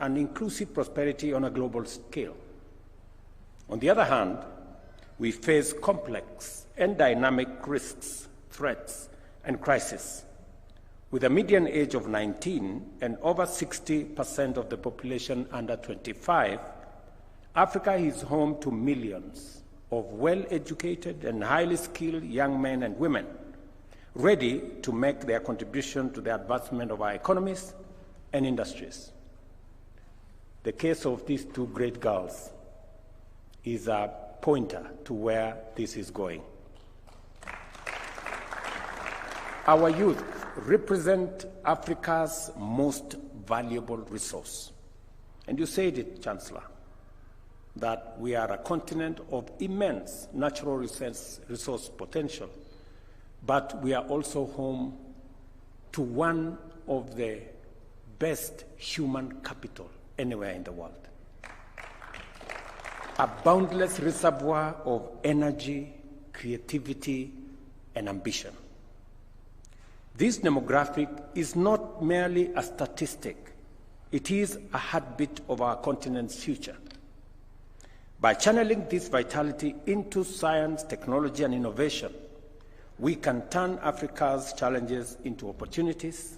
and inclusive prosperity on a global scale. On the other hand, we face complex and dynamic risks, threats, and crises. With a median age of 19 and over 60% of the population under 25, Africa is home to millions of well-educated and highly skilled young men and women ready to make their contribution to the advancement of our economies and industries. The case of these two great girls is a pointer to where this is going. Our youth represent Africa's most valuable resource. And you said it, Chancellor, that we are a continent of immense natural resource potential, but we are also home to one of the best human capital anywhere in the world. A boundless reservoir of energy, creativity, and ambition. This demographic is not merely a statistic, it is a heartbeat of our continent's future. By channeling this vitality into science, technology, and innovation, we can turn Africa's challenges into opportunities,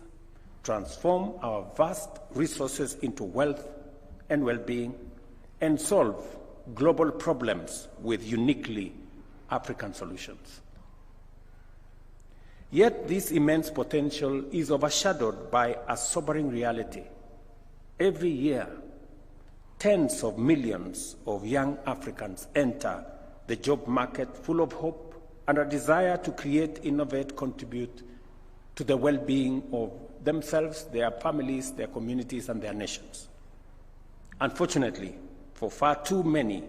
transform our vast resources into wealth and well-being, and solve global problems with uniquely African solutions. Yet this immense potential is overshadowed by a sobering reality. Every year, tens of millions of young Africans enter the job market full of hope and a desire to create, innovate, contribute to the well-being of themselves, their families, their communities, and their nations. Unfortunately, for far too many,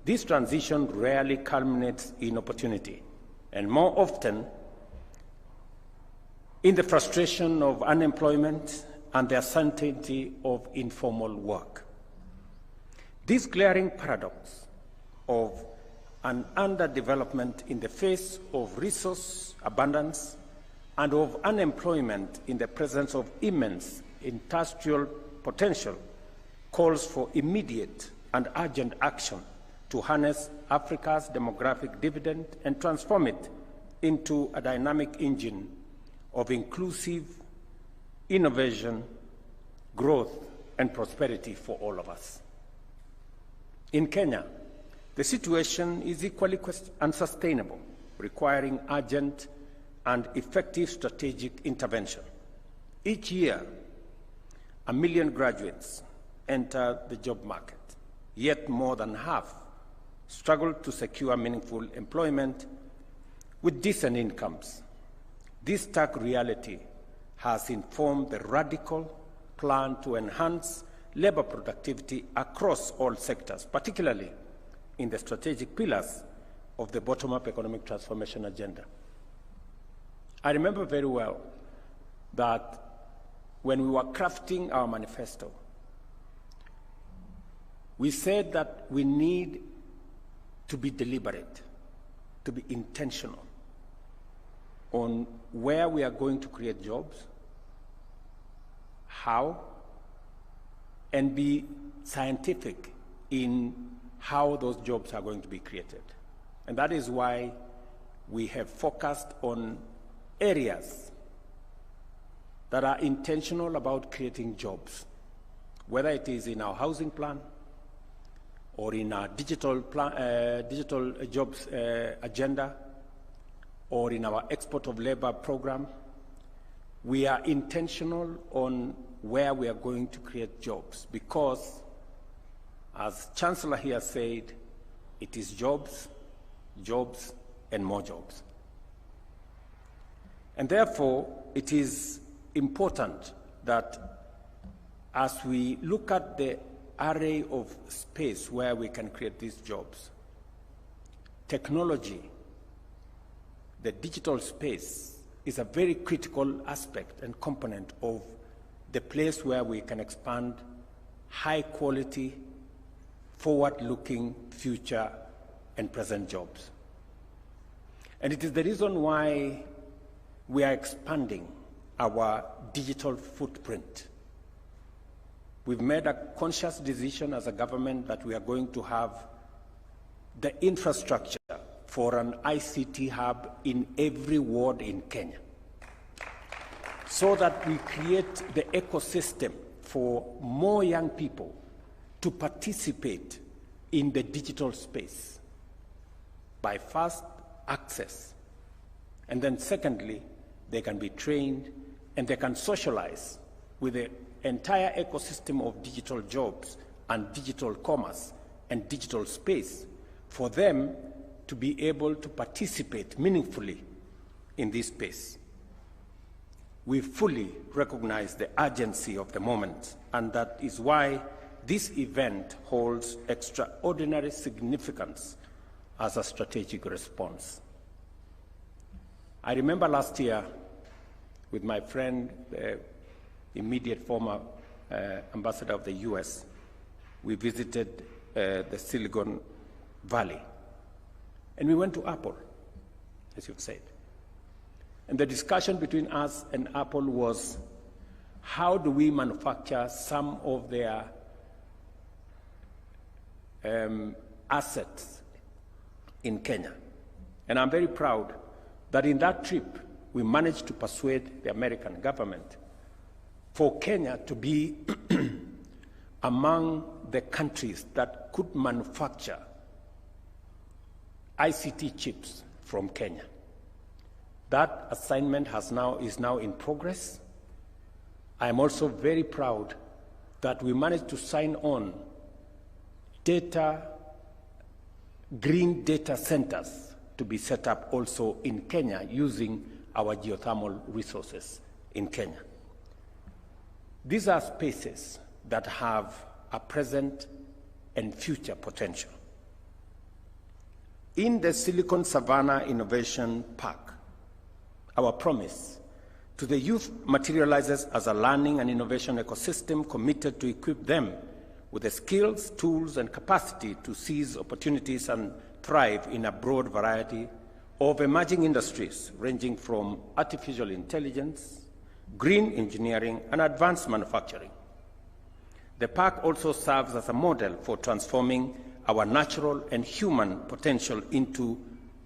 this transition rarely culminates in opportunity, and more often in the frustration of unemployment and the uncertainty of informal work. This glaring paradox of an underdevelopment in the face of resource abundance and of unemployment in the presence of immense industrial potential calls for immediate and urgent action to harness Africa's demographic dividend and transform it into a dynamic engine of inclusive innovation, growth, and prosperity for all of us. In Kenya, the situation is equally unsustainable, requiring urgent and effective strategic intervention. Each year, 1 million graduates enter the job market, yet more than half struggle to secure meaningful employment with decent incomes. This stark reality has informed the radical plan to enhance labor productivity across all sectors, particularly in the strategic pillars of the bottom-up economic transformation agenda. I remember very well that when we were crafting our manifesto, we said that we need to be deliberate, to be intentional on where we are going to create jobs, how, and be scientific in how those jobs are going to be created. And that is why we have focused on areas that are intentional about creating jobs, whether it is in our housing plan or in our digital jobs agenda, or in our export of labor program. We are intentional on where we are going to create jobs because, as Chancellor here said, it is jobs, jobs, and more jobs. And therefore, it is important that as we look at the array of space where we can create these jobs, technology, the digital space is a very critical aspect and component of the place where we can expand high-quality, forward-looking future and present jobs. And it is the reason why we are expanding our digital footprint. we've made a conscious decision as a government that we are going to have the infrastructure for an ICT hub in every ward in Kenya, so that we create the ecosystem for more young people to participate in the digital space by first access, and then secondly, they can be trained and they can socialize with the entire ecosystem of digital jobs and digital commerce and digital space for them to be able to participate meaningfully in this space. We fully recognize the urgency of the moment, and that is why this event holds extraordinary significance as a strategic response. I remember last year with my friend, the immediate former ambassador of the US, we visited the Silicon Valley, and we went to Apple, as you've said. And the discussion between us and Apple was, how do we manufacture some of their assets in Kenya? And I'm very proud that in that trip, we managed to persuade the American government for Kenya to be among the countries that could manufacture ICT chips from Kenya. That assignment is now in progress. I am also very proud that we managed to sign on green data centers to be set up also in Kenya using our geothermal resources in Kenya. These are spaces that have a present and future potential. In the Silicon Savannah Innovation Park, our promise to the youth materializes as a learning and innovation ecosystem committed to equip them with the skills, tools, and capacity to seize opportunities and thrive in a broad variety of emerging industries ranging from artificial intelligence, green engineering, and advanced manufacturing. The park also serves as a model for transforming our natural and human potential into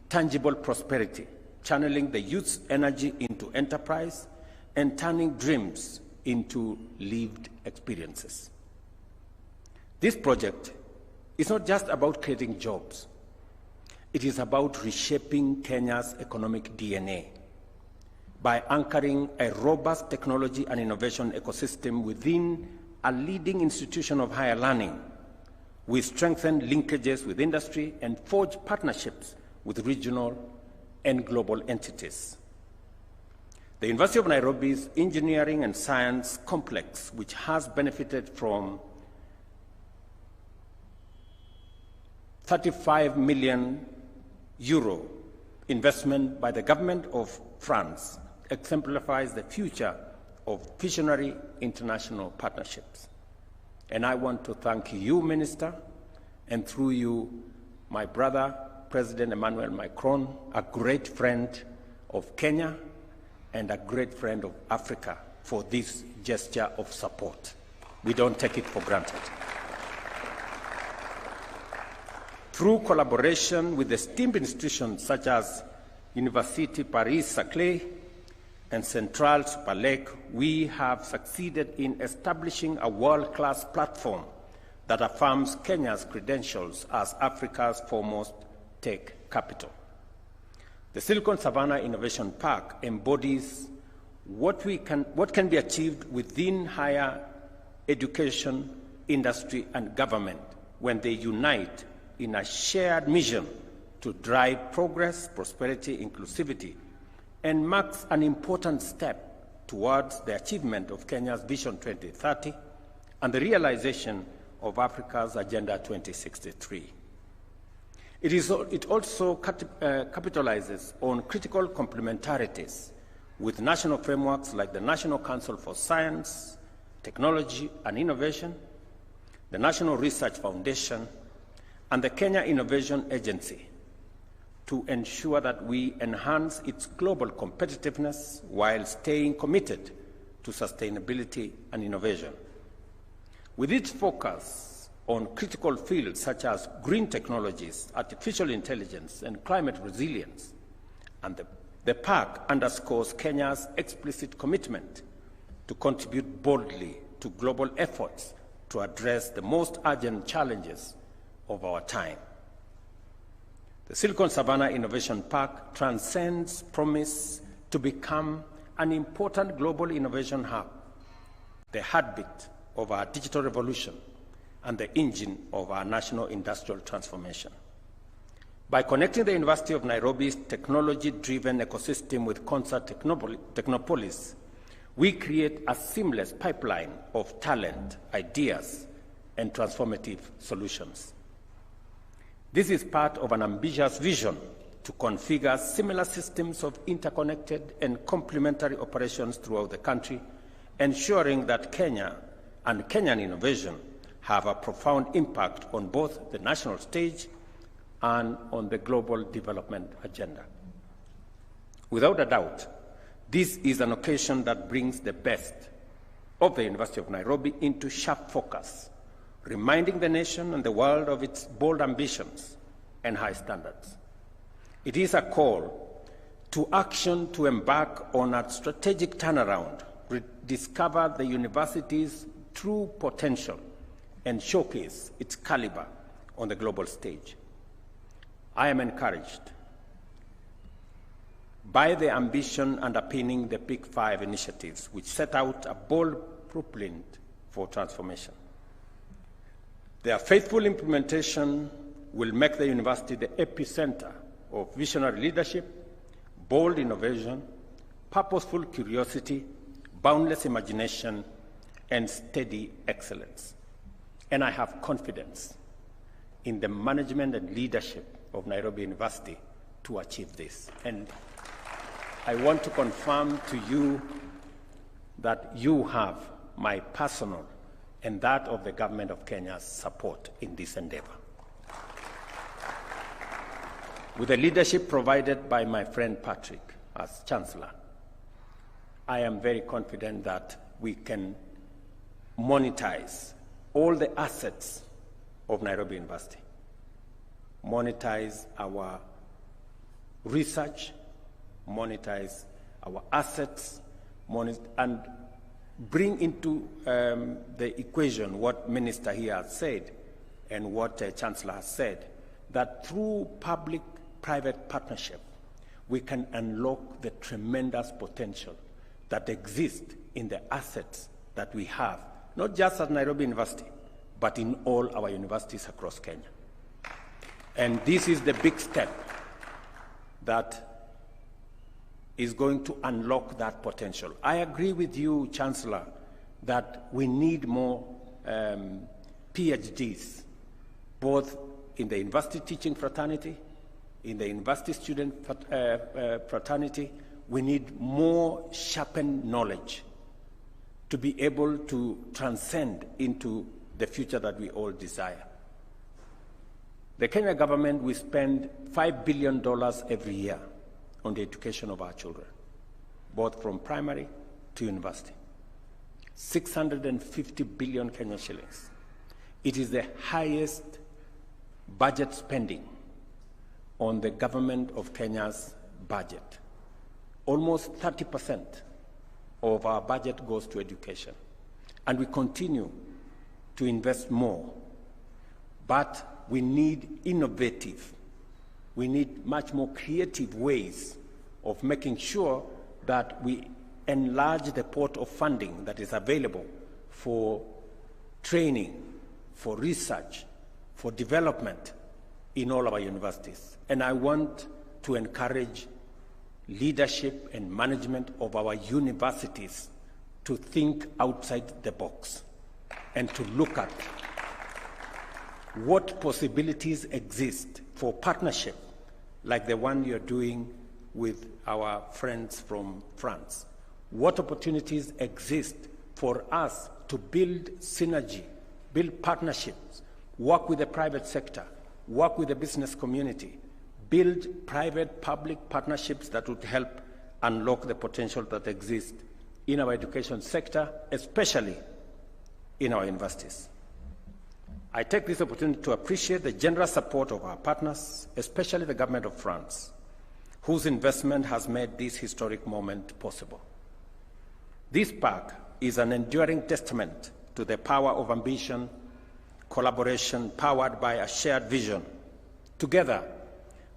tangible prosperity, channeling the youth's energy into enterprise and turning dreams into lived experiences. This project is not just about creating jobs. It is about reshaping Kenya's economic DNA by anchoring a robust technology and innovation ecosystem within a leading institution of higher learning. We strengthen linkages with industry and forge partnerships with regional and global entities. The University of Nairobi's Engineering and Science Complex, which has benefited from 35 million euro investment by the government of France, exemplifies the future of visionary international partnerships. And I want to thank you, Minister, and through you, my brother, President Emmanuel Macron, a great friend of Kenya and a great friend of Africa, for this gesture of support. We don't take it for granted. Through collaboration with esteemed institutions such as Université Paris-Saclay and Central Super Lake, we have succeeded in establishing a world-class platform that affirms Kenya's credentials as Africa's foremost tech capital. The Silicon Savannah Innovation Park embodies what can be achieved within higher education, industry, and government when they unite in a shared mission to drive progress, prosperity, inclusivity, and marks an important step towards the achievement of Kenya's Vision 2030 and the realization of Africa's Agenda 2063. It also capitalizes on critical complementarities with national frameworks like the National Council for Science, Technology and Innovation, the National Research Foundation, and the Kenya Innovation Agency to ensure that we enhance its global competitiveness while staying committed to sustainability and innovation. with its focus on critical fields such as green technologies, artificial intelligence, and climate resilience. And the park underscores Kenya's explicit commitment to contribute boldly to global efforts to address the most urgent challenges of our time. The Silicon Savannah Innovation Park transcends promise to become an important global innovation hub, the heartbeat of our digital revolution and the engine of our national industrial transformation. By connecting the University of Nairobi's technology-driven ecosystem with Concert Technopolis, we create a seamless pipeline of talent, ideas, and transformative solutions. This is part of an ambitious vision to configure similar systems of interconnected and complementary operations throughout the country, ensuring that Kenya and Kenyan innovation have a profound impact on both the national stage and on the global development agenda. Without a doubt, this is an occasion that brings the best of the University of Nairobi into sharp focus, reminding the nation and the world of its bold ambitions and high standards. It is a call to action to embark on a strategic turnaround, rediscover the university's true potential, and showcase its caliber on the global stage. I am encouraged by the ambition underpinning the Big Five initiatives, which set out a bold blueprint for transformation. Their faithful implementation will make the university the epicenter of visionary leadership, bold innovation, purposeful curiosity, boundless imagination, and steady excellence. And I have confidence in the management and leadership of Nairobi University to achieve this. And I want to confirm to you that you have my personal and that of the government of Kenya's support in this endeavor. With the leadership provided by my friend Patrick as Chancellor, I am very confident that we can monetize all the assets of Nairobi University, monetize our research, monetize our assets, and bring into the equation what Minister here has said and what Chancellor has said, that through public-private partnership, we can unlock the tremendous potential that exists in the assets that we have, not just at Nairobi University, but in all our universities across Kenya. And this is the big step that is going to unlock that potential. I agree with you, Chancellor, that we need more PhDs, both in the university teaching fraternity, in the university student fraternity. We need more sharpened knowledge to be able to transcend into the future that we all desire. The Kenya government, we spend $5 billion every year on the education of our children, both from primary to university. 650 billion Kenyan shillings. It is the highest budget spending on the government of Kenya's budget. Almost 30% of our budget goes to education, and we continue to invest more. But we need innovative, we need much more creative ways of making sure that we enlarge the pot of funding that is available for training, for research, for development in all our universities. And I want to encourage leadership and management of our universities to think outside the box and to look at what possibilities exist for partnership like the one you're doing with our friends from France. What opportunities exist for us to build synergy, build partnerships, work with the private sector, work with the business community, build private-public partnerships that would help unlock the potential that exists in our education sector, especially in our universities. I take this opportunity to appreciate the generous support of our partners, especially the government of France, whose investment has made this historic moment possible. This park is an enduring testament to the power of ambition, collaboration powered by a shared vision. Together,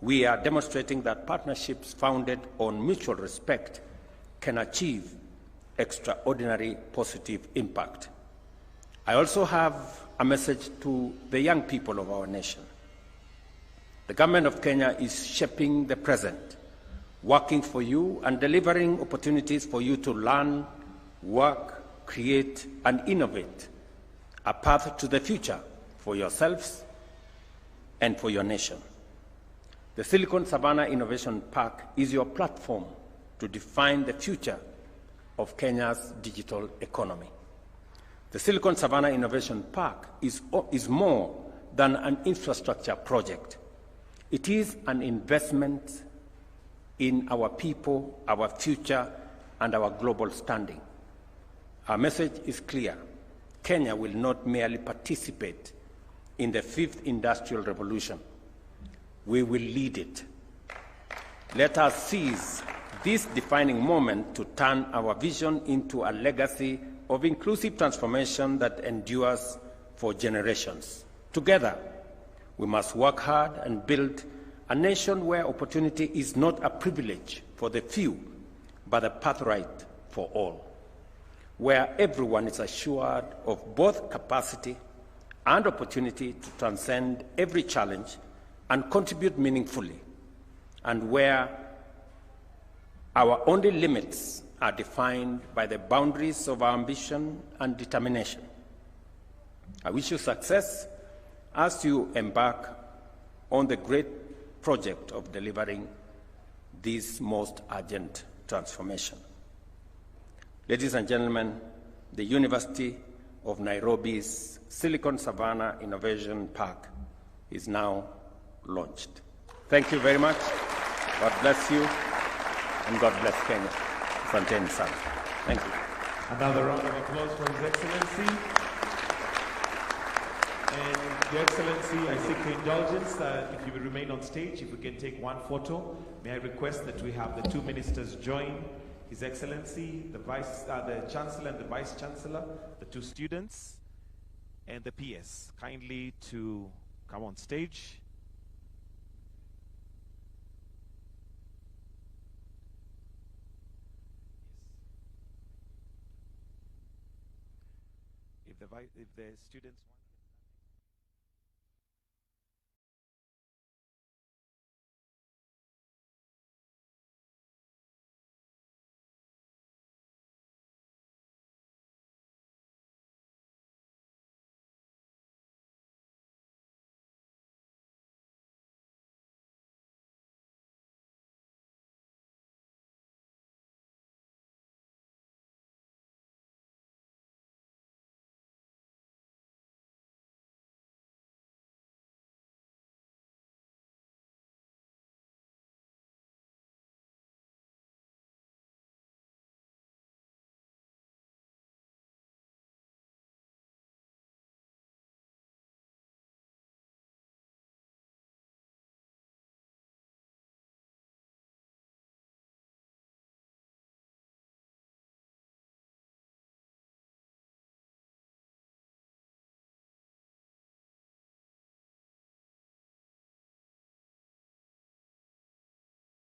we are demonstrating that partnerships founded on mutual respect can achieve extraordinary positive impact. I also have a message to the young people of our nation. The government of Kenya is shaping the present, working for you and delivering opportunities for you to learn, work, create, and innovate a path to the future for yourselves and for your nation. The Silicon Savannah Innovation Park is your platform to define the future of Kenya's digital economy. The Silicon Savannah Innovation Park is more than an infrastructure project. It is an investment in our people, our future, and our global standing. Our message is clear. Kenya will not merely participate in the fifth industrial revolution. We will lead it. Let us seize this defining moment to turn our vision into a legacy of inclusive transformation that endures for generations. Together, we must work hard and build a nation where opportunity is not a privilege for the few, but a birthright for all, where everyone is assured of both capacity and opportunity to transcend every challenge and contribute meaningfully, and where our only limits are defined by the boundaries of our ambition and determination. I wish you success as you embark on the great project of delivering this most urgent transformation. Ladies and gentlemen, the University of Nairobi's Silicon Savannah Innovation Park is now launched. Thank you very much. God bless you, and God bless Kenya. Asanteni sana. Thank you. Another round of applause for His Excellency. And Your Excellency, I seek your indulgence that if you will remain on stage, if we can take one photo, may I request that we have the two ministers join His Excellency, the Chancellor and the Vice Chancellor, the two students, and the PS, kindly to come on stage. If the students